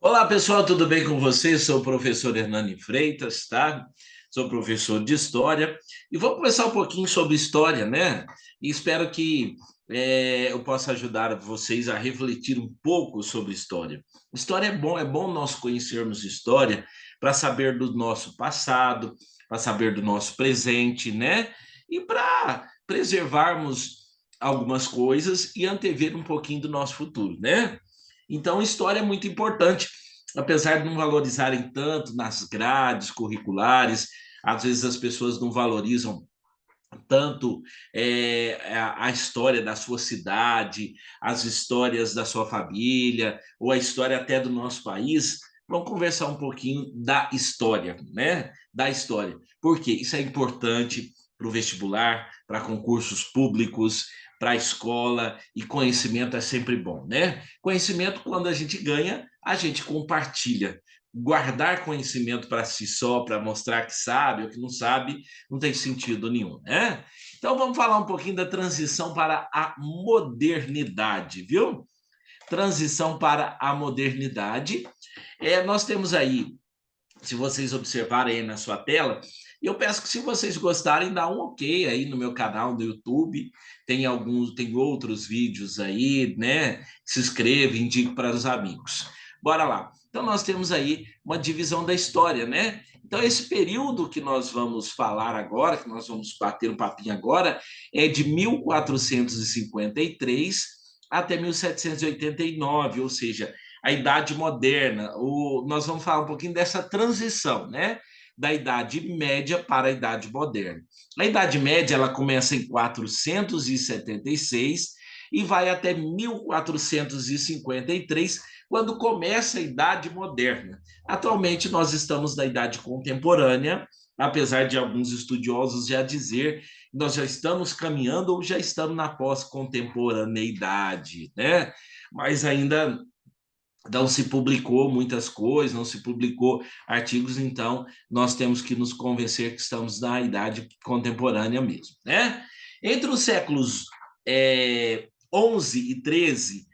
Olá, pessoal, tudo bem com vocês? Sou o professor Hernani Freitas, tá? Sou professor de História e vou conversar um pouquinho sobre História, né? E espero que eu possa ajudar vocês a refletir um pouco sobre História. História é bom nós conhecermos História para saber do nosso passado, para saber do nosso presente, né? E para preservarmos algumas coisas e antever um pouquinho do nosso futuro, né? Então, história é muito importante, apesar de não valorizarem tanto nas grades curriculares, às vezes as pessoas não valorizam tanto a história da sua cidade, as histórias da sua família, ou a história até do nosso país. Vamos conversar um pouquinho da história, né? Da história. Por quê? Isso é importante para o vestibular, para concursos públicos, para a escola, e conhecimento é sempre bom, né? Conhecimento, quando a gente ganha, a gente compartilha. Guardar conhecimento para si só, para mostrar que sabe ou que não sabe, não tem sentido nenhum, né? Então vamos falar um pouquinho da transição para a modernidade, viu? Transição para a modernidade. Nós temos aí, se vocês observarem aí na sua tela, eu peço que, se vocês gostarem, dá um ok aí no meu canal do YouTube. Tem outros vídeos aí, né? Se inscreva, indique para os amigos. Bora lá. Então nós temos aí uma divisão da história, né? Então esse período que nós vamos falar agora, que nós vamos bater um papinho agora, é de 1453 até 1789, ou seja, a Idade Moderna. Nós vamos falar um pouquinho dessa transição, né? Da Idade Média para a Idade Moderna. A Idade Média ela começa em 476 e vai até 1453, quando começa a Idade Moderna. Atualmente nós estamos na Idade Contemporânea, apesar de alguns estudiosos já dizer que nós já estamos caminhando ou já estamos na pós-contemporaneidade, né? Mas ainda não se publicou muitas coisas, não se publicou artigos, então nós temos que nos convencer que estamos na idade contemporânea mesmo, né? Entre os séculos 11 e 13,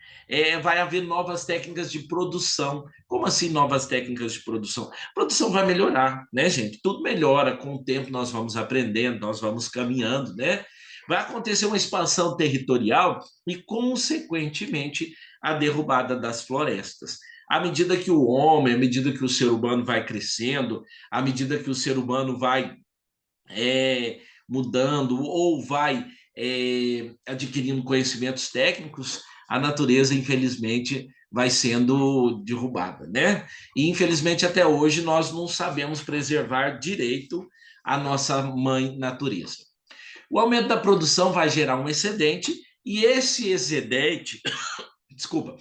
vai haver novas técnicas de produção. Como assim novas técnicas de produção? A produção vai melhorar, né, gente? Tudo melhora, com o tempo nós vamos aprendendo, nós vamos caminhando, né? Vai acontecer uma expansão territorial e, consequentemente, a derrubada das florestas. À medida que o homem, à medida que o ser humano vai crescendo, à medida que o ser humano vai mudando ou vai adquirindo conhecimentos técnicos, a natureza, infelizmente, vai sendo derrubada, né? E, infelizmente, até hoje, nós não sabemos preservar direito a nossa mãe natureza. O aumento da produção vai gerar um excedente, e esse excedente, desculpa,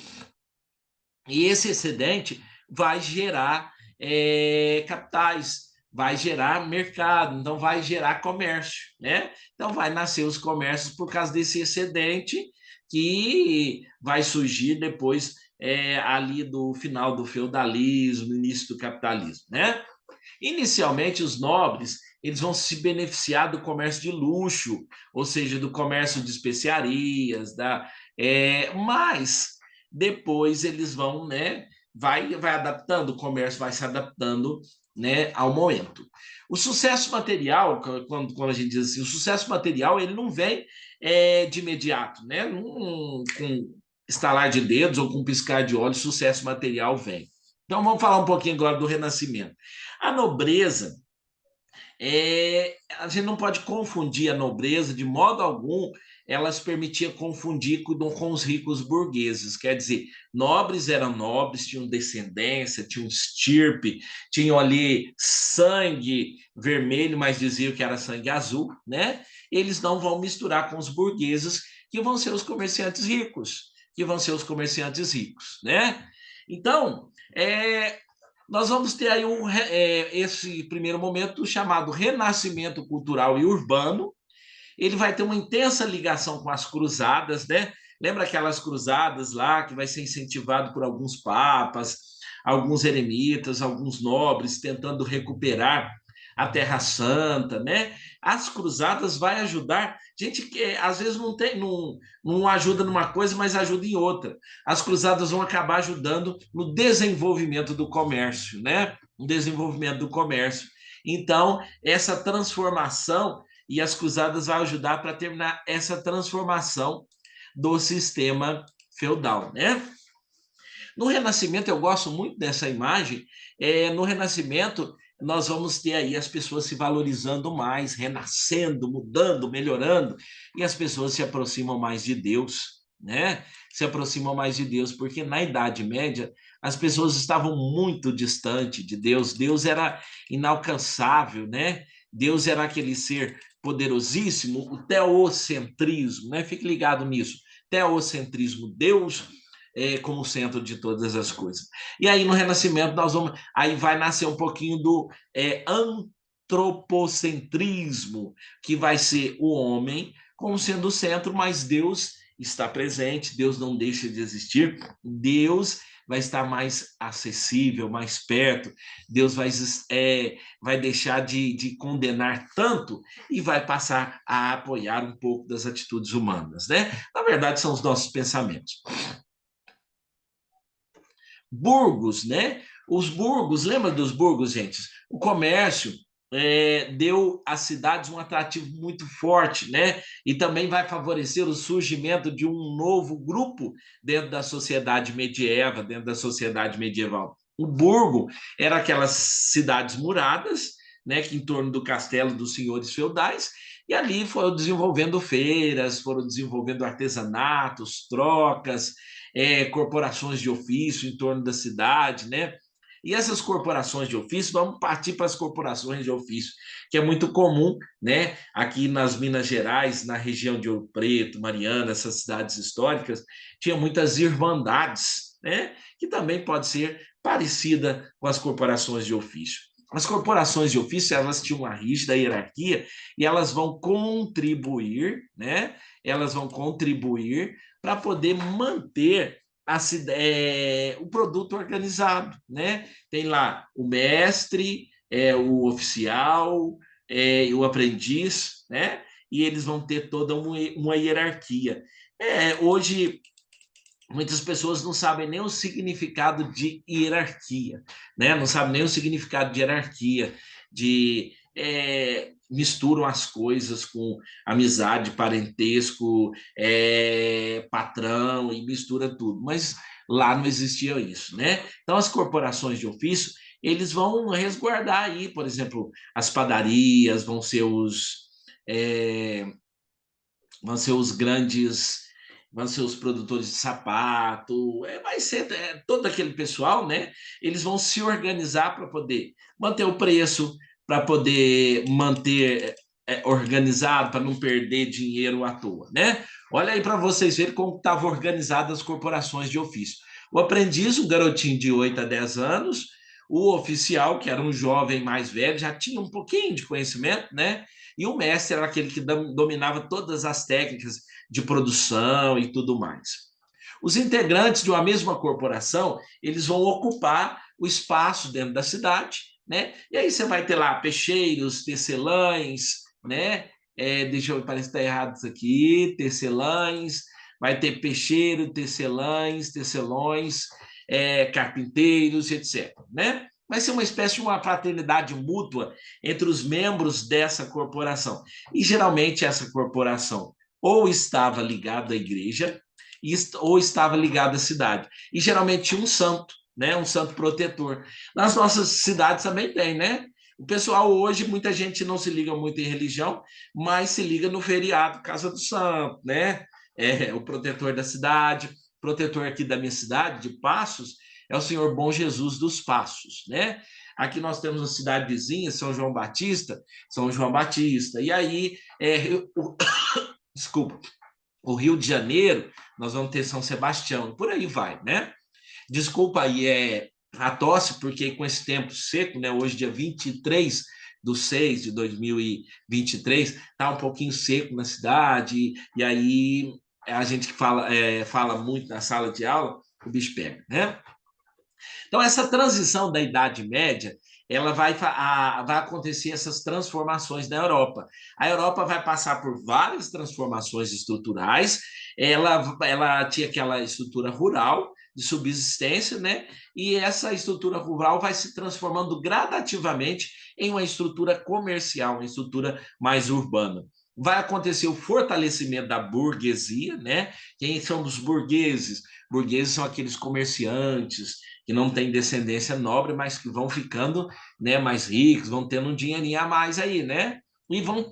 e esse excedente vai gerar capitais, vai gerar mercado, então vai gerar comércio, né? Então vai nascer os comércios por causa desse excedente que vai surgir depois ali do final do feudalismo, início do capitalismo, né? Inicialmente, os nobres eles vão se beneficiar do comércio de luxo, ou seja, do comércio de especiarias, mas depois eles vão, né, vai adaptando, o comércio vai se adaptando, né, ao momento. O sucesso material, quando a gente diz assim, o sucesso material ele não vem de imediato, né? Com estalar de dedos ou com piscar de olhos, sucesso material vem. Então vamos falar um pouquinho agora do Renascimento. A nobreza, a gente não pode confundir a nobreza de modo algum. Elas permitiam confundir com os ricos burgueses. Quer dizer, nobres eram nobres, tinham descendência, tinham estirpe, tinham ali sangue vermelho, mas diziam que era sangue azul, né? Eles não vão misturar com os burgueses, que vão ser os comerciantes ricos, né? Então, nós vamos ter aí esse primeiro momento chamado Renascimento Cultural e Urbano. Ele vai ter uma intensa ligação com as cruzadas, né? Lembra aquelas cruzadas lá que vai ser incentivado por alguns papas, alguns eremitas, alguns nobres tentando recuperar a Terra Santa, né? As cruzadas vai ajudar gente que às vezes não ajuda numa coisa, mas ajuda em outra. As cruzadas vão acabar ajudando no desenvolvimento do comércio, né? No desenvolvimento do comércio. Então, essa transformação e as cruzadas vão ajudar para terminar essa transformação do sistema feudal, né? No Renascimento, eu gosto muito dessa imagem. No Renascimento, nós vamos ter aí as pessoas se valorizando mais, renascendo, mudando, melhorando, e as pessoas se aproximam mais de Deus, né? Se aproximam mais de Deus, porque na Idade Média as pessoas estavam muito distantes de Deus. Deus era inalcançável, né? Deus era aquele ser poderosíssimo, o teocentrismo, né? Fique ligado nisso. Teocentrismo, Deus como centro de todas as coisas. E aí no Renascimento aí vai nascer um pouquinho do antropocentrismo, que vai ser o homem como sendo o centro, mas Deus está presente, Deus não deixa de existir, Deus vai estar mais acessível, mais perto, Deus vai deixar de condenar tanto e vai passar a apoiar um pouco das atitudes humanas, né? Na verdade, são os nossos pensamentos. Burgos, né? Os burgos, lembra dos burgos, gente? O comércio deu às cidades um atrativo muito forte, né? E também vai favorecer o surgimento de um novo grupo dentro da sociedade medieval, dentro da sociedade medieval. O burgo era aquelas cidades muradas, né, que em torno do castelo dos senhores feudais, e ali foram desenvolvendo feiras, foram desenvolvendo artesanatos, trocas, corporações de ofício em torno da cidade, né? E essas corporações de ofício, vamos partir para as corporações de ofício, que é muito comum, né? Aqui nas Minas Gerais, na região de Ouro Preto, Mariana, essas cidades históricas, tinha muitas irmandades, né? Que também pode ser parecida com as corporações de ofício. As corporações de ofício, elas tinham uma rígida hierarquia e elas vão contribuir, né? Elas vão contribuir para poder manter o produto organizado, né? Tem lá o mestre, o oficial, o aprendiz, né? E eles vão ter toda uma hierarquia. Hoje muitas pessoas não sabem nem o significado de hierarquia, né? Não sabem nem o significado de hierarquia, misturam as coisas com amizade, parentesco, patrão e mistura tudo. Mas lá não existia isso, né? Então as corporações de ofício eles vão resguardar aí, por exemplo, as padarias vão ser os grandes, vão ser os produtores de sapato, vai ser todo aquele pessoal, né? Eles vão se organizar para poder manter o preço, para poder manter organizado, para não perder dinheiro à toa, né? Olha aí para vocês verem como estavam organizadas as corporações de ofício. O aprendiz, um garotinho de 8 a 10 anos, o oficial, que era um jovem mais velho, já tinha um pouquinho de conhecimento, né? E o mestre era aquele que dominava todas as técnicas de produção e tudo mais. Os integrantes de uma mesma corporação, eles vão ocupar o espaço dentro da cidade, né? E aí você vai ter lá peixeiros, tecelães, né? Deixa eu ver, parece que está errado isso aqui, tecelães, vai ter peixeiro, tecelães, tecelões, carpinteiros, etc., né? Vai ser uma espécie de uma fraternidade mútua entre os membros dessa corporação. E geralmente essa corporação ou estava ligada à igreja ou estava ligada à cidade. E geralmente um santo, né? Um santo protetor. Nas nossas cidades também tem, né? O pessoal hoje, muita gente não se liga muito em religião, mas se liga no feriado, Casa do Santo, né? O protetor da cidade, protetor aqui da minha cidade, de Passos, é o Senhor Bom Jesus dos Passos, né? Aqui nós temos uma cidade vizinha, São João Batista, e aí, desculpa, o Rio de Janeiro, nós vamos ter São Sebastião, e por aí vai, né? Desculpa aí, a tosse, porque com esse tempo seco, né? Hoje, dia 23/6 de 2023, está um pouquinho seco na cidade, e aí a gente que fala muito na sala de aula, o bicho pega, né? Então, essa transição da Idade Média, ela vai acontecer essas transformações na Europa. A Europa vai passar por várias transformações estruturais. Ela tinha aquela estrutura rural de subsistência, né? E essa estrutura rural vai se transformando gradativamente em uma estrutura comercial, uma estrutura mais urbana. Vai acontecer o fortalecimento da burguesia, né? Quem são os burgueses? Burgueses são aqueles comerciantes que não têm descendência nobre, mas que vão ficando, né, mais ricos, vão tendo um dinheirinho a mais aí, né? E vão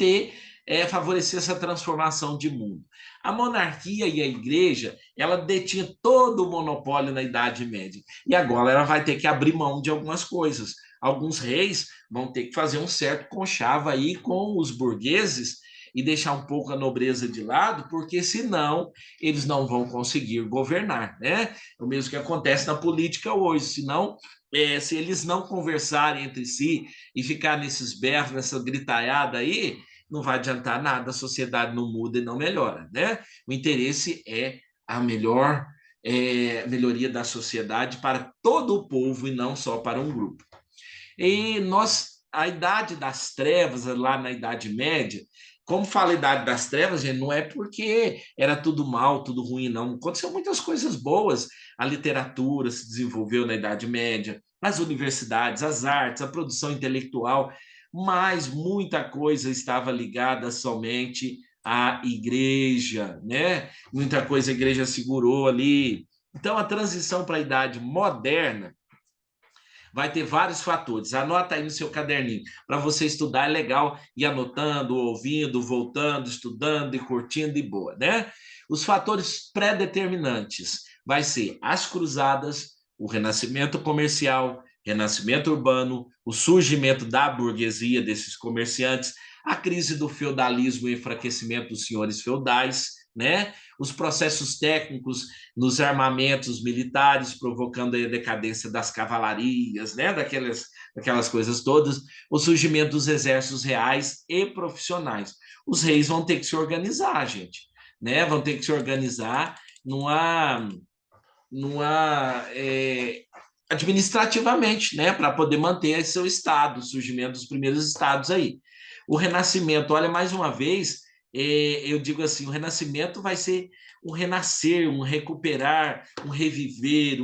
favorecer essa transformação de mundo. A monarquia e a igreja, ela detinha todo o monopólio na Idade Média. E agora ela vai ter que abrir mão de algumas coisas. Alguns reis vão ter que fazer um certo conchavo aí com os burgueses e deixar um pouco a nobreza de lado, porque senão eles não vão conseguir governar, né? É o mesmo que acontece na política hoje, senão se eles não conversarem entre si e ficar nesses berros, nessa gritalhada aí, não vai adiantar nada, a sociedade não muda e não melhora, né? O interesse é a melhoria da sociedade para todo o povo e não só para um grupo. E a Idade das Trevas, lá na Idade Média, como fala a Idade das Trevas, gente, não é porque era tudo mal, tudo ruim, não. Aconteceu muitas coisas boas. A literatura se desenvolveu na Idade Média, as universidades, as artes, a produção intelectual, mas muita coisa estava ligada somente à igreja, né? Muita coisa a igreja segurou ali. Então, a transição para a Idade Moderna vai ter vários fatores. Anota aí no seu caderninho. Para você estudar é legal ir anotando, ouvindo, voltando, estudando e curtindo e boa, né? Os fatores pré-determinantes vai ser as cruzadas, o renascimento comercial, renascimento urbano, o surgimento da burguesia desses comerciantes, a crise do feudalismo e enfraquecimento dos senhores feudais, né? Os processos técnicos nos armamentos militares, provocando a decadência das cavalarias, né? daquelas coisas todas, o surgimento dos exércitos reais e profissionais. Os reis vão ter que se organizar, gente, né? Vão ter que se organizar administrativamente, né? Para poder manter seu estado, o surgimento dos primeiros estados aí. O renascimento, olha, mais uma vez, eu digo assim, o renascimento vai ser um renascer, um recuperar, um reviver,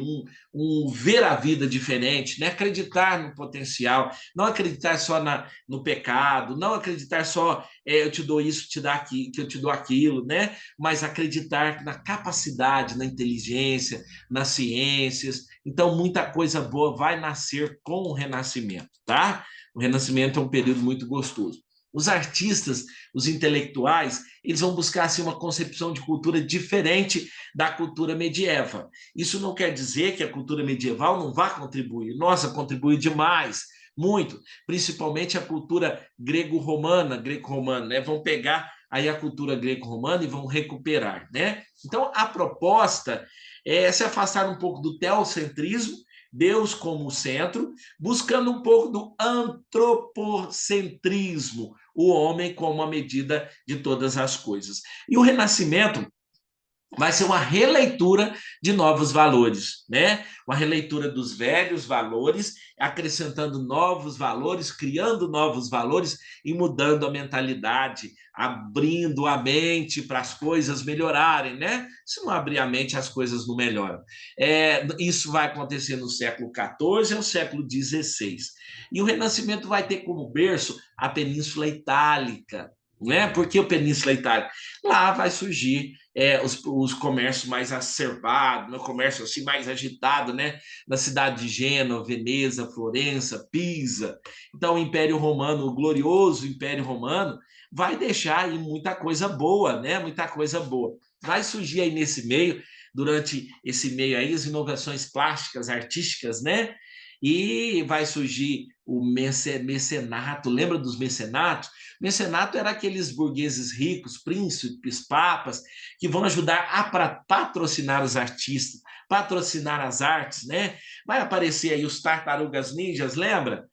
um ver a vida diferente, né? Acreditar no potencial, não acreditar só no pecado, não acreditar só eu te dou isso, te dá aqui, que eu te dou aquilo, né? Mas acreditar na capacidade, na inteligência, nas ciências. Então, muita coisa boa vai nascer com o renascimento, tá? O renascimento é um período muito gostoso. Os artistas, os intelectuais, eles vão buscar assim, uma concepção de cultura diferente da cultura medieval. Isso não quer dizer que a cultura medieval não vá contribuir. Nossa, contribui demais, muito. Principalmente a cultura greco-romana, né? Vão pegar aí a cultura greco-romana e vão recuperar, né? Então, a proposta é se afastar um pouco do teocentrismo, Deus como centro, buscando um pouco do antropocentrismo, o homem como a medida de todas as coisas. E o Renascimento vai ser uma releitura de novos valores, né? Uma releitura dos velhos valores, acrescentando novos valores, criando novos valores e mudando a mentalidade, abrindo a mente para as coisas melhorarem, né? Se não abrir a mente, as coisas não melhoram. Isso vai acontecer no século XIV ao século XVI. E o Renascimento vai ter como berço a Península Itálica, né? Por que a Península Itálica? Lá vai surgir os comércios mais acerbados, no comércio assim mais agitado, né? Na cidade de Gênova, Veneza, Florença, Pisa. Então, o Império Romano, o glorioso Império Romano, vai deixar aí muita coisa boa, né? Muita coisa boa. Vai surgir aí nesse meio, durante esse meio aí, as inovações plásticas, artísticas, né? E vai surgir o mecenato, lembra dos mecenatos? Mecenato era aqueles burgueses ricos, príncipes, papas, que vão ajudar a patrocinar os artistas, patrocinar as artes, né? Vai aparecer aí os tartarugas ninjas, lembra?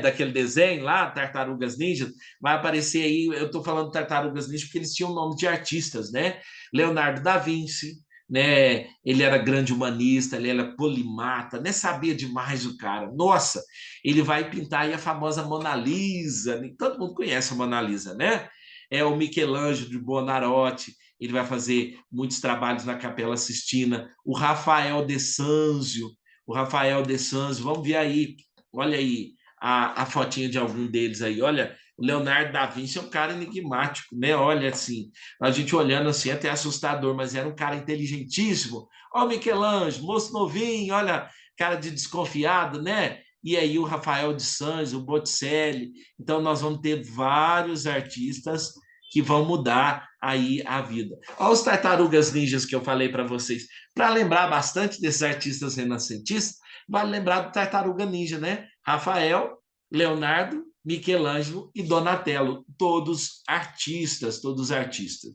Daquele desenho lá, tartarugas ninjas. Vai aparecer aí, eu estou falando tartarugas ninjas porque eles tinham nome de artistas, né? Leonardo da Vinci, né? Ele era grande humanista, ele era polimata, né? Sabia demais o cara. Nossa, ele vai pintar aí a famosa Mona Lisa, todo mundo conhece a Mona Lisa, né? É o Michelangelo de Buonarroti, ele vai fazer muitos trabalhos na Capela Sistina, o Rafael de Sanzio, vamos ver aí, olha aí a fotinha de algum deles aí, olha, o Leonardo da Vinci é um cara enigmático, né? Olha assim, a gente olhando assim até assustador, mas era um cara inteligentíssimo. Olha o Michelangelo, moço novinho, olha, cara de desconfiado, né? E aí o Rafael de Sanzio, o Botticelli. Então nós vamos ter vários artistas que vão mudar aí a vida. Olha os tartarugas ninjas que eu falei para vocês. Para lembrar bastante desses artistas renascentistas, vale lembrar do Tartaruga Ninja, né? Rafael, Leonardo, Michelangelo e Donatello, todos artistas, todos artistas.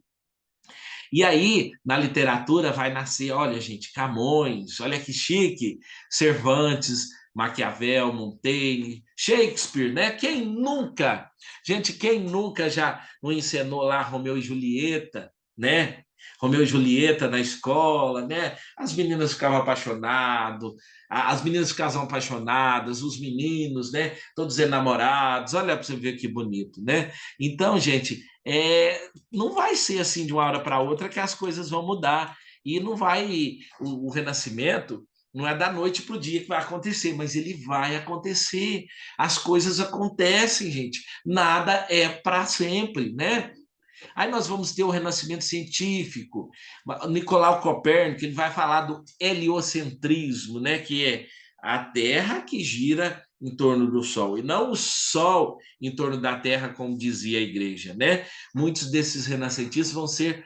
E aí, na literatura, vai nascer, olha, gente, Camões, olha que chique, Cervantes, Maquiavel, Montaigne, Shakespeare, né? Quem nunca, gente, quem nunca já não encenou lá Romeu e Julieta, né? Romeu e Julieta na escola, né? As meninas ficavam apaixonadas, as meninas ficavam apaixonadas, os meninos, né? Todos enamorados. Olha para você ver que bonito, né? Então, gente, não vai ser assim de uma hora para outra que as coisas vão mudar. E não vai. O renascimento não é da noite para o dia que vai acontecer, mas ele vai acontecer. As coisas acontecem, gente. Nada é para sempre, né? Aí nós vamos ter o renascimento científico. Nicolau Copérnico ele vai falar do heliocentrismo, né? Que é a Terra que gira em torno do Sol, e não o Sol em torno da Terra, como dizia a igreja, né? Muitos desses renascentistas vão ser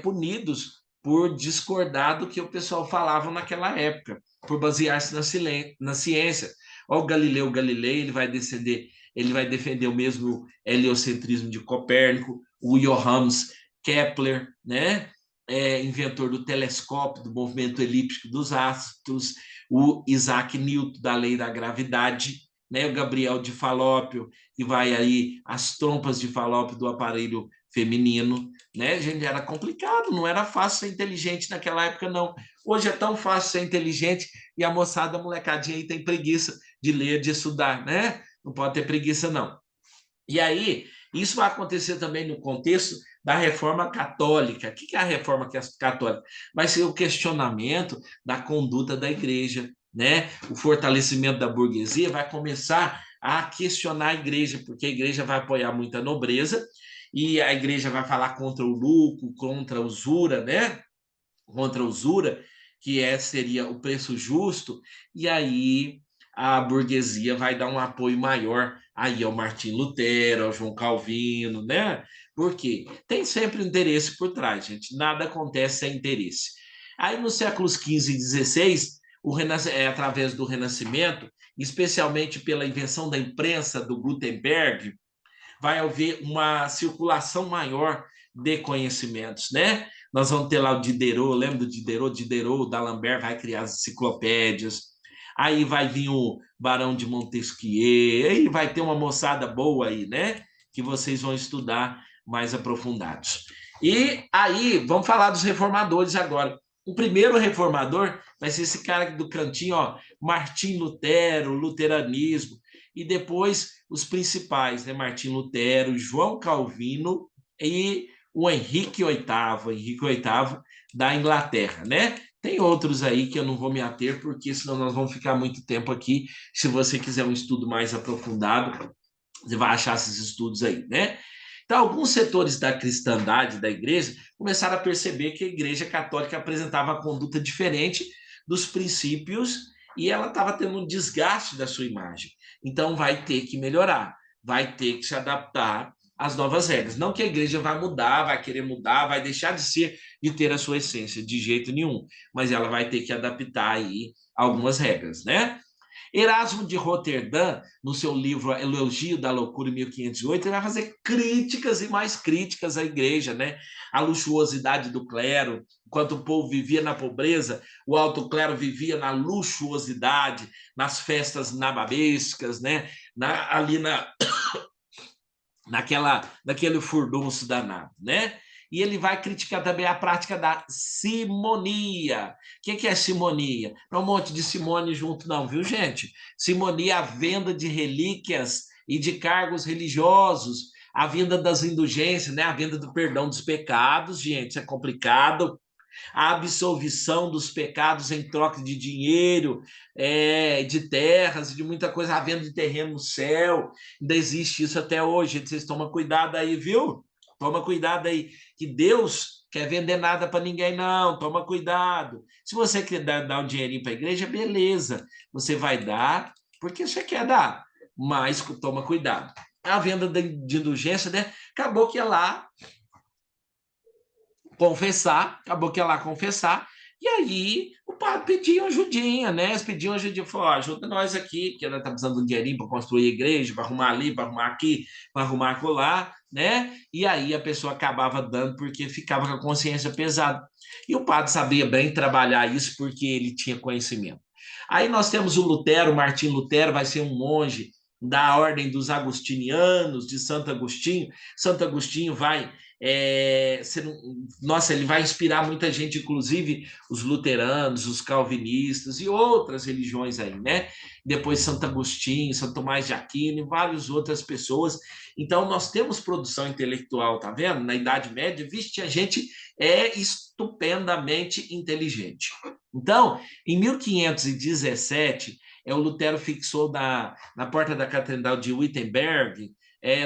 punidos por discordar do que o pessoal falava naquela época, por basear-se na ciência. Olha o Galileu Galilei, ele vai defender o mesmo heliocentrismo de Copérnico, o Johannes Kepler, né? Inventor do telescópio, do movimento elíptico dos astros, o Isaac Newton, da lei da gravidade, né? O Gabriel de Falópio, que vai aí as trompas de Falópio do aparelho feminino, né? Gente, era complicado, não era fácil ser inteligente naquela época, não. Hoje é tão fácil ser inteligente e a moçada, a molecadinha aí tem preguiça de ler, de estudar, né? Não pode ter preguiça, não. E aí, isso vai acontecer também no contexto da reforma católica. O que é a reforma católica? Vai ser o questionamento da conduta da igreja, né? O fortalecimento da burguesia vai começar a questionar a igreja, porque a igreja vai apoiar muita nobreza e a igreja vai falar contra o lucro, contra a usura, né? Contra a usura, que seria o preço justo, e aí a burguesia vai dar um apoio maior aí ao Martim Lutero, ao João Calvino, né? Porque tem sempre interesse por trás, gente. Nada acontece sem interesse. Aí nos séculos XV e XVI, através do Renascimento, especialmente pela invenção da imprensa do Gutenberg, vai haver uma circulação maior de conhecimentos, né? Nós vamos ter lá o Diderot, lembra do Diderot? Diderot, o D'Alembert vai criar as enciclopédias, aí vai vir o Barão de Montesquieu, aí vai ter uma moçada boa aí, né? Que vocês vão estudar mais aprofundados. E aí, vamos falar dos reformadores agora. O primeiro reformador vai ser esse cara do cantinho, ó, Martim Lutero, luteranismo, e depois os principais, né? Martim Lutero, João Calvino e o Henrique VIII da Inglaterra, né? Tem outros aí que eu não vou me ater, porque senão nós vamos ficar muito tempo aqui. Se você quiser um estudo mais aprofundado, você vai achar esses estudos aí, né? Então, alguns setores da cristandade, da igreja, começaram a perceber que a igreja católica apresentava uma conduta diferente dos princípios e ela estava tendo um desgaste da sua imagem. Então, vai ter que melhorar, vai ter que se adaptar às novas regras. Não que a igreja vai mudar, vai querer mudar, vai deixar de ter a sua essência, de jeito nenhum, mas ela vai ter que adaptar aí algumas regras, né? Erasmo de Roterdã, no seu livro Elogio da Loucura, em 1508, ele vai fazer críticas e mais críticas à igreja, né? A luxuosidade do clero, enquanto o povo vivia na pobreza, o alto clero vivia na luxuosidade, nas festas nababescas, né? Ali naquele furdunço danado, né? E ele vai criticar também a prática da simonia. O que é simonia? Não é um monte de simone junto, não, viu, gente? Simonia é a venda de relíquias e de cargos religiosos, a venda das indulgências, né? A venda do perdão dos pecados, gente, isso é complicado. A absolvição dos pecados em troca de dinheiro, de terras, de muita coisa, a venda de terreno no céu. Ainda existe isso até hoje. Vocês tomam cuidado aí, viu? Toma cuidado aí, que Deus quer vender nada para ninguém, não. Toma cuidado. Se você quer dar um dinheirinho para a igreja, beleza. Você vai dar porque você quer dar, mas toma cuidado. A venda de indulgência, né? Acabou que é lá confessar, acabou que ia lá confessar, e aí o padre pediu ajudinha, né? Eles pediam ajudinha, falou, ajuda nós aqui, porque nós estamos precisando de um dinheirinho para construir a igreja, para arrumar ali, para arrumar aqui, para arrumar acolá, né? E aí a pessoa acabava dando porque ficava com a consciência pesada. E o padre sabia bem trabalhar isso porque ele tinha conhecimento. Aí nós temos o Lutero, Martim Lutero, vai ser um monge da ordem dos agostinianos, de Santo Agostinho. Santo Agostinho vai nossa, ele vai inspirar muita gente, inclusive os luteranos, os calvinistas e outras religiões aí, né? Depois Santo Agostinho, Santo Tomás de Aquino e várias outras pessoas. Então, nós temos produção intelectual, tá vendo? Na Idade Média, vixe, a gente é estupendamente inteligente. Então, em 1517, o Lutero fixou na porta da Catedral de Wittenberg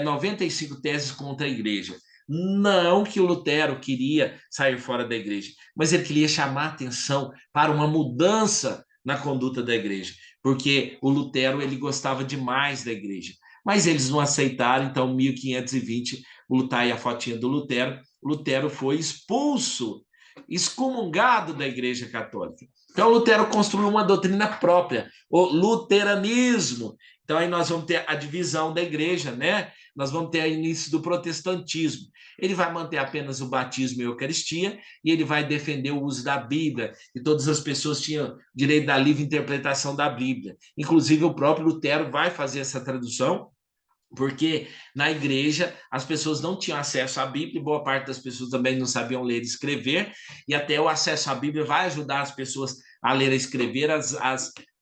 95 teses contra a igreja. Não que o Lutero queria sair fora da igreja, mas ele queria chamar atenção para uma mudança na conduta da igreja, porque o Lutero ele gostava demais da igreja, mas eles não aceitaram. Então, em 1520, tá aí a fotinha do Lutero. Lutero foi expulso, excomungado da igreja católica. Então, Lutero construiu uma doutrina própria, o luteranismo. Então, aí nós vamos ter a divisão da igreja, né? Nós vamos ter o início do protestantismo. Ele vai manter apenas o batismo e a Eucaristia, e ele vai defender o uso da Bíblia, e todas as pessoas tinham direito da livre interpretação da Bíblia. Inclusive, o próprio Lutero vai fazer essa tradução, porque na igreja as pessoas não tinham acesso à Bíblia, boa parte das pessoas também não sabiam ler e escrever, e até o acesso à Bíblia vai ajudar as pessoas a ler e escrever.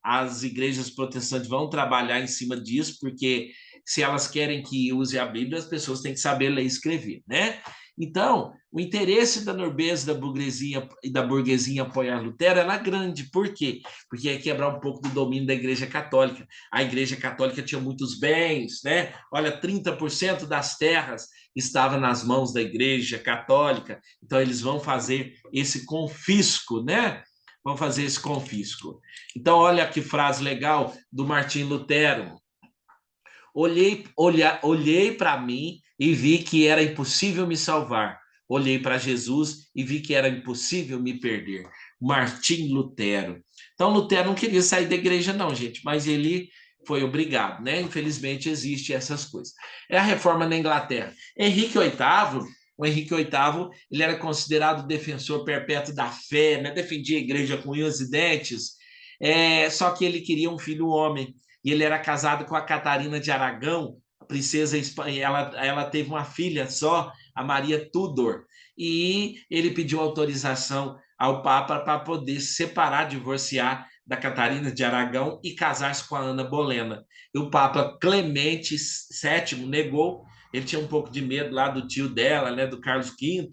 As igrejas protestantes vão trabalhar em cima disso, porque se elas querem que use a Bíblia, as pessoas têm que saber ler e escrever, né? Então, o interesse da nobreza da burguesia apoiar Lutero era grande. Por quê? Porque ia quebrar um pouco do domínio da Igreja Católica. A Igreja Católica tinha muitos bens, né? Olha, 30% das terras estava nas mãos da Igreja Católica. Então, eles vão fazer esse confisco, né? Vão fazer esse confisco. Então, olha que frase legal do Martim Lutero. Olhei para mim e vi que era impossível me salvar. Olhei para Jesus e vi que era impossível me perder. Martim Lutero. Então, Lutero não queria sair da igreja, não, gente, mas ele foi obrigado, né? Infelizmente, existe essas coisas. É a reforma na Inglaterra. O Henrique VIII, ele era considerado defensor perpétuo da fé, né? Defendia a igreja com unhas e dentes, só que ele queria um filho homem, e ele era casado com a Catarina de Aragão, a princesa espanhola. Ela teve uma filha só, a Maria Tudor, e ele pediu autorização ao Papa para poder se separar, divorciar da Catarina de Aragão e casar-se com a Ana Bolena. E o Papa Clemente VII negou. Ele tinha um pouco de medo lá do tio dela, né, do Carlos V.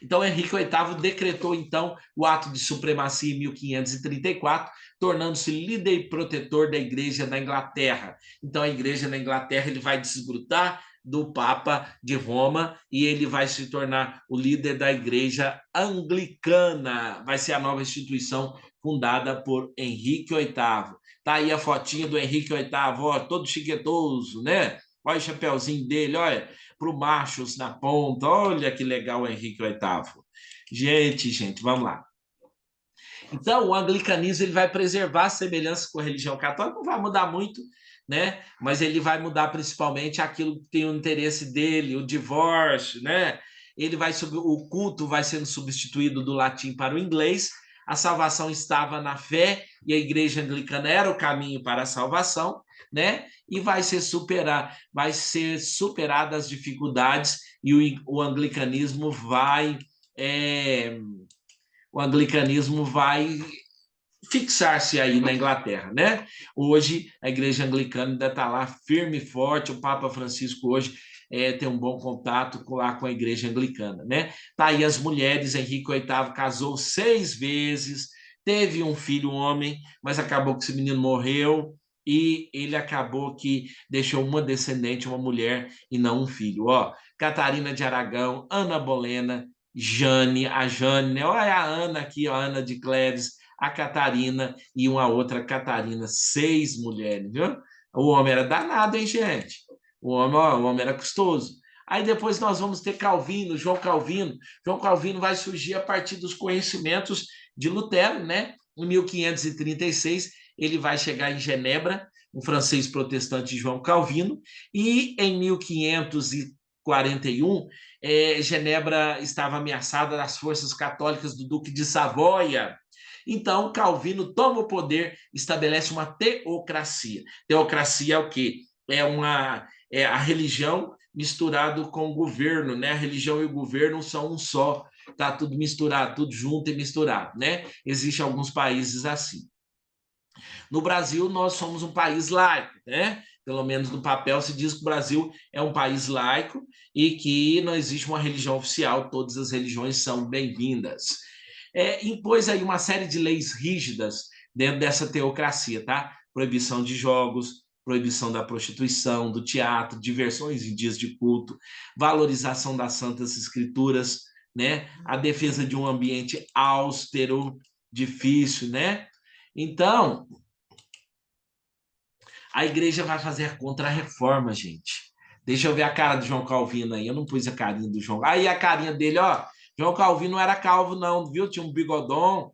Então, Henrique VIII decretou, então, o ato de supremacia em 1534, tornando-se líder e protetor da igreja da Inglaterra. Então, a igreja na Inglaterra ele vai desgrutar do Papa de Roma e ele vai se tornar o líder da igreja anglicana. Vai ser a nova instituição fundada por Henrique VIII. Tá aí a fotinha do Henrique VIII, ó, todo chiquetoso, né? Olha o chapeuzinho dele, olha, para o machos na ponta. Olha que legal o Henrique VIII. Gente, vamos lá. Então, o anglicanismo ele vai preservar as semelhanças com a religião católica, não vai mudar muito, né? Mas ele vai mudar principalmente aquilo que tem o interesse dele, o divórcio, né? O culto vai sendo substituído do latim para o inglês. A salvação estava na fé e a igreja anglicana era o caminho para a salvação. né? E vai ser superada as dificuldades e o anglicanismo vai fixar-se aí na Inglaterra, né? Hoje a Igreja Anglicana ainda está lá firme e forte. O Papa Francisco hoje tem um bom contato lá com a Igreja Anglicana, né? Tá aí as mulheres. Henrique VIII casou 6 vezes, teve um filho homem, mas acabou que esse menino morreu e ele acabou que deixou uma descendente, uma mulher e não um filho. Ó, Catarina de Aragão, Ana Bolena, Jane, a Jane, né? Olha a Ana aqui, ó, a Ana de Cleves, a Catarina e uma outra Catarina, 6 mulheres, viu? O homem era danado, hein, gente? O homem era custoso. Aí depois nós vamos ter Calvino, João Calvino. João Calvino vai surgir a partir dos conhecimentos de Lutero, né? Em 1536, ele vai chegar em Genebra, um francês protestante, João Calvino, e em 1541, Genebra estava ameaçada das forças católicas do Duque de Savoia. Então, Calvino toma o poder, estabelece uma teocracia. Teocracia é o quê? É a religião misturado com o governo, né? A religião e o governo são um só, tá tudo misturado, tudo junto e misturado, né? Existem alguns países assim. No Brasil, nós somos um país laico, né? Pelo menos no papel se diz que o Brasil é um país laico e que não existe uma religião oficial, todas as religiões são bem-vindas. Impôs aí uma série de leis rígidas dentro dessa teocracia, tá? Proibição de jogos, proibição da prostituição, do teatro, diversões em dias de culto, valorização das santas escrituras, né? A defesa de um ambiente austero, difícil, né? Então, a igreja vai fazer a contra-reforma, gente. Deixa eu ver a cara do João Calvino aí. Eu não pus a carinha do João. Aí a carinha dele, ó. João Calvino não era calvo, não, viu? Tinha um bigodão.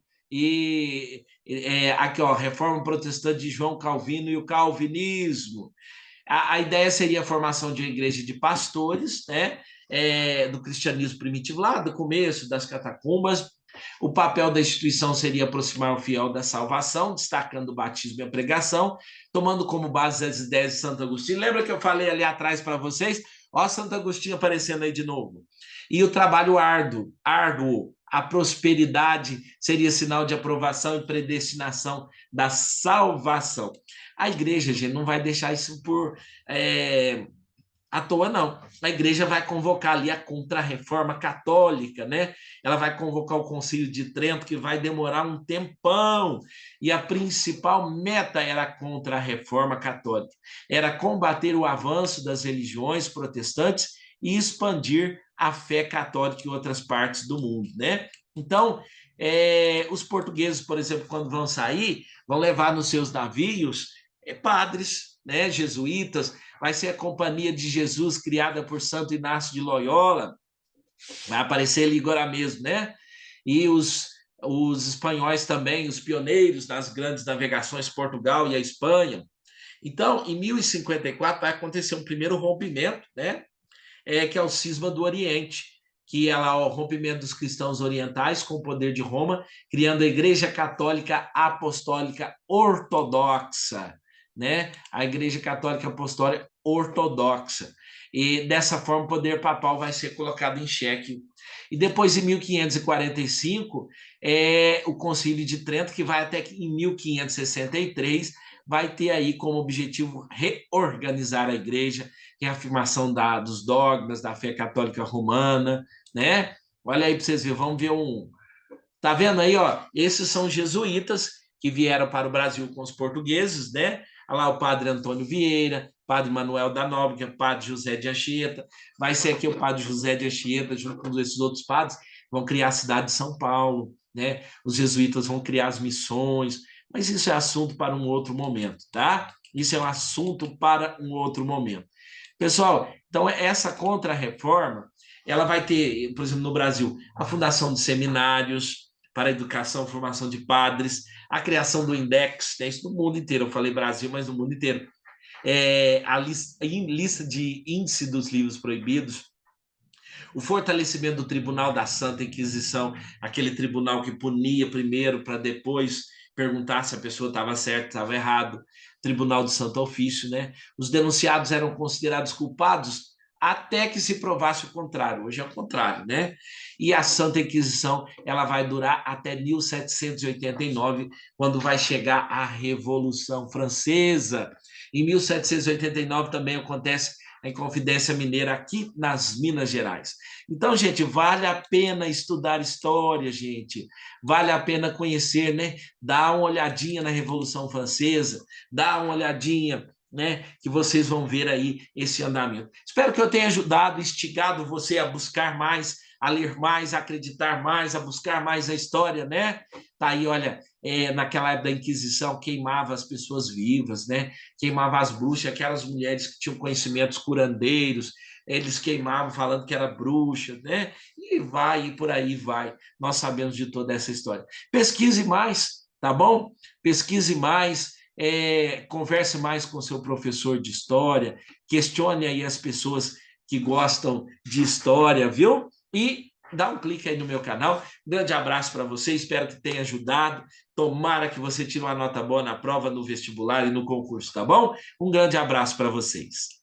Aqui, ó, Reforma Protestante de João Calvino e o Calvinismo. A ideia seria a formação de uma igreja de pastores, né? Do cristianismo primitivo, lá do começo, das catacumbas. O papel da instituição seria aproximar o fiel da salvação, destacando o batismo e a pregação, tomando como base as ideias de Santo Agostinho. Lembra que eu falei ali atrás para vocês? Ó, Santo Agostinho aparecendo aí de novo. E o trabalho árduo, a prosperidade seria sinal de aprovação e predestinação da salvação. A igreja, gente, não vai deixar isso à toa, não. A igreja vai convocar ali a contra-reforma católica, né? Ela vai convocar o Concílio de Trento, que vai demorar um tempão. E a principal meta era a contra-reforma católica. Era combater o avanço das religiões protestantes e expandir a fé católica em outras partes do mundo, né? Então, os portugueses, por exemplo, quando vão sair, vão levar nos seus navios padres, né, jesuítas. Vai ser a Companhia de Jesus, criada por Santo Inácio de Loyola, vai aparecer ali agora mesmo, né? E os espanhóis também, os pioneiros das grandes navegações, Portugal e a Espanha. Então, em 1054, vai acontecer um primeiro rompimento, né? Que é o cisma do Oriente, que é lá o rompimento dos cristãos orientais com o poder de Roma, criando a Igreja Católica Apostólica Ortodoxa, né? A Igreja Católica Apostólica Ortodoxa. E dessa forma o poder papal vai ser colocado em xeque. E depois, em 1545, o Concílio de Trento, que vai até em 1563, vai ter aí como objetivo reorganizar a igreja, reafirmação dos dogmas da fé católica romana, né? Olha aí para vocês verem, vamos ver um. Tá vendo aí, ó? Esses são jesuítas que vieram para o Brasil com os portugueses, né? Olha lá o padre Antônio Vieira, padre Manuel da Nóbrega, que é o padre José de Anchieta. Vai ser aqui o padre José de Anchieta, junto com esses outros padres, vão criar a cidade de São Paulo, né? Os jesuítas vão criar as missões, mas isso é assunto para um outro momento, tá? Isso é um assunto para um outro momento. Pessoal, então essa contra-reforma, ela vai ter, por exemplo, no Brasil, a fundação de seminários para a educação, formação de padres, a criação do INDEX, né? Isso no mundo inteiro, eu falei Brasil, mas no mundo inteiro. A lista de índice dos livros proibidos, o fortalecimento do Tribunal da Santa Inquisição, aquele tribunal que punia primeiro para depois perguntar se a pessoa estava certa, estava errado, Tribunal do Santo Ofício, né? Os denunciados eram considerados culpados até que se provasse o contrário. Hoje é o contrário, né? E a Santa Inquisição, ela vai durar até 1789, quando vai chegar a Revolução Francesa. Em 1789 também acontece a Inconfidência Mineira aqui nas Minas Gerais. Então, gente, vale a pena estudar história, gente. Vale a pena conhecer, né? Dá uma olhadinha na Revolução Francesa, dá uma olhadinha, né, que vocês vão ver aí esse andamento. Espero que eu tenha ajudado, instigado você a buscar mais, a ler mais, a acreditar mais, a buscar mais a história, né? Tá aí, olha, naquela época da Inquisição, queimava as pessoas vivas, né? Queimava as bruxas, aquelas mulheres que tinham conhecimentos curandeiros, eles queimavam falando que era bruxa, né? E por aí vai. Nós sabemos de toda essa história. Pesquise mais, tá bom? Pesquise mais, converse mais com seu professor de história, questione aí as pessoas que gostam de história, viu? E dá um clique aí no meu canal. Grande abraço para você, espero que tenha ajudado. Tomara que você tire uma nota boa na prova, no vestibular e no concurso, tá bom? Um grande abraço para vocês.